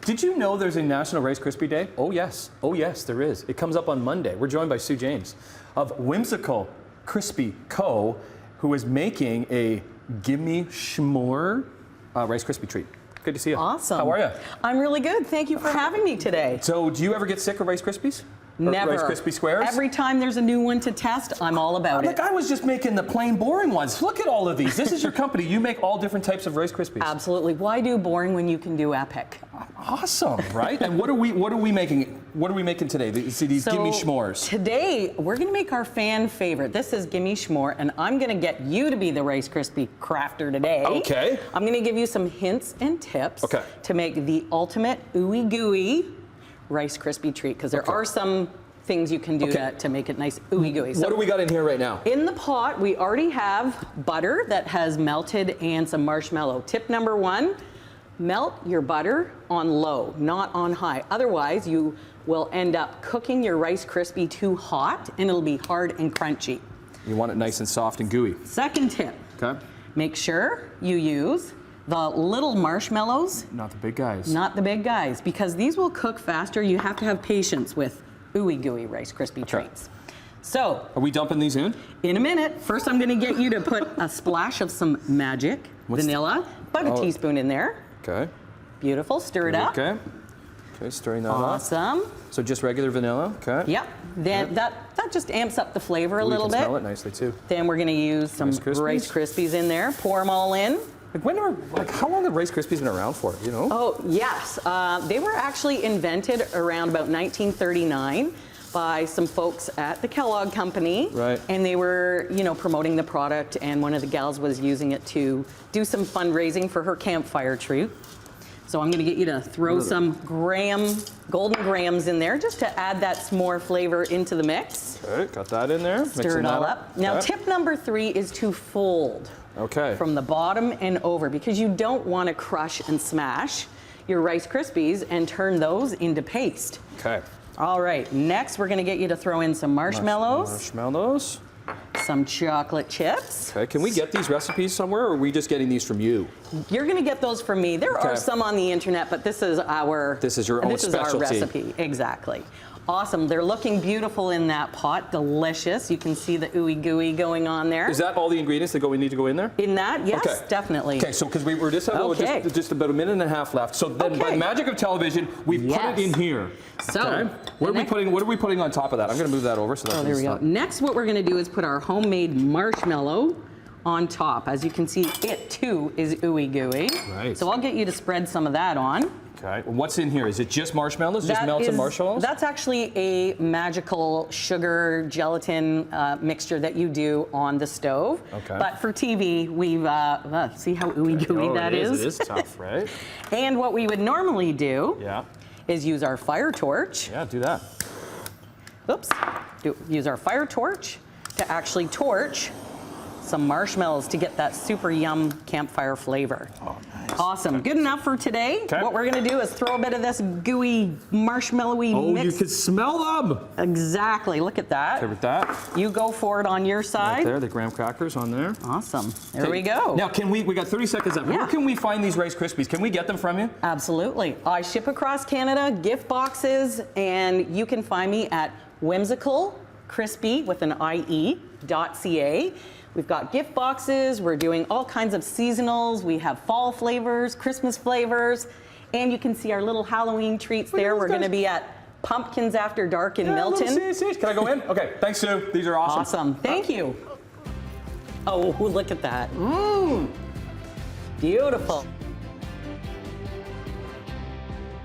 Did you know there's a National Rice Krispie Day? Oh yes, there is. It comes up on Monday. We're joined by Sue James of Whimsical Crispie Co, who is making a Gimme Schmooore Rice Krispie treat. Good to see you. Awesome. How are you? I'm really good. Thank you for having me today. So, do you ever get sick of Rice Krispies? Never. Rice Krispie squares? Every time there's a new one to test, I'm all about it. Like, I was just making the plain boring ones. Look at all of these. This is your company. You make all different types of Rice Krispies. Absolutely. Why do boring when you can do epic? Awesome, right? And what are we making? What are we making today? These Gimme Schmoores. Today we're going to make our fan favorite. This is Gimme Schmooore, and I'm going to get you to be the Rice Krispie crafter today. Okay. I'm going to give you some hints and tips to make the ultimate ooey gooey Rice Krispie treat, because there are some things you can do to make it nice ooey gooey. So what do we got in here right now? In the pot, we already have butter that has melted and some marshmallow. Tip number 1, melt your butter on low, not on high. Otherwise, you will end up cooking your Rice Krispie too hot and it'll be hard and crunchy. You want it nice and soft and gooey. Second tip, make sure you use the little marshmallows. Not the big guys. Not the big guys, because these will cook faster. You have to have patience with ooey gooey Rice Krispie treats. So, are we dumping these in? In a minute. First, I'm going to get you to put a splash of some magic vanilla, about a teaspoon in there. Okay. Beautiful. Stir it up. Okay. Okay, stirring that up. Awesome. So just regular vanilla. Okay. Yep. Then that just amps up the flavor a little bit. You can smell it nicely too. Then we're going to use some Rice Krispies in there. Pour them all in. How long have Rice Krispies been around for? You know? Oh yes, they were actually invented around about 1939 by some folks at the Kellogg Company. Right. And they were, promoting the product, and one of the gals was using it to do some fundraising for her campfire troop. So I'm going to get you to throw some golden grams in there just to add that s'more flavor into the mix. Okay, got that in there. Stir it all up. Now, tip number 3 is to fold. From the bottom and over, because you don't want to crush and smash your Rice Krispies and turn those into paste. Okay. All right, next we're going to get you to throw in some marshmallows. Marshmallows. Some chocolate chips. Okay, can we get these recipes somewhere, or are we just getting these from you? You're going to get those from me. There are some on the internet, but this is our... This is your own specialty. This is our recipe, exactly. Awesome. They're looking beautiful in that pot. Delicious. You can see the ooey gooey going on there. Is that all the ingredients that need to go in there? In that, yes, definitely. Okay, so because we were just having just about a minute and a half left. So then, by the magic of television, we've put it in here. So, what are we putting on top of that? I'm going to move that over so that. There we go. Next, what we're going to do is put our homemade marshmallow on top. As you can see, it too is ooey gooey. Right. So I'll get you to spread some of that on. Okay. What's in here? Is it just marshmallows? Just melted marshmallows? That's actually a magical sugar gelatin mixture that you do on the stove. Okay. But for TV, we've see how ooey gooey that is? It is tough, right? And what we would normally do is use our fire torch. Yeah, do that. Oops. Use our fire torch to actually torch some marshmallows to get that super yum campfire flavor. Oh, nice. Awesome. Good enough for today. What we're going to do is throw a bit of this gooey, marshmallowy mix. Oh, you can smell them. Exactly. Look at that. Okay, with that. You go for it on your side. Right there, the graham crackers on there. Awesome. There we go. Now, we got 30 seconds left. Where can we find these Rice Krispies? Can we get them from you? Absolutely. I ship across Canada, gift boxes, and you can find me at Whimsical Crispie with an IE.ca. We've got gift boxes, we're doing all kinds of seasonals, we have fall flavors, Christmas flavors, and you can see our little Halloween treats there. We're going to be at Pumpkins After Dark in Milton. Can I go in? Okay, thanks, Sue. These are awesome. Awesome, thank you. Oh, look at that. Beautiful.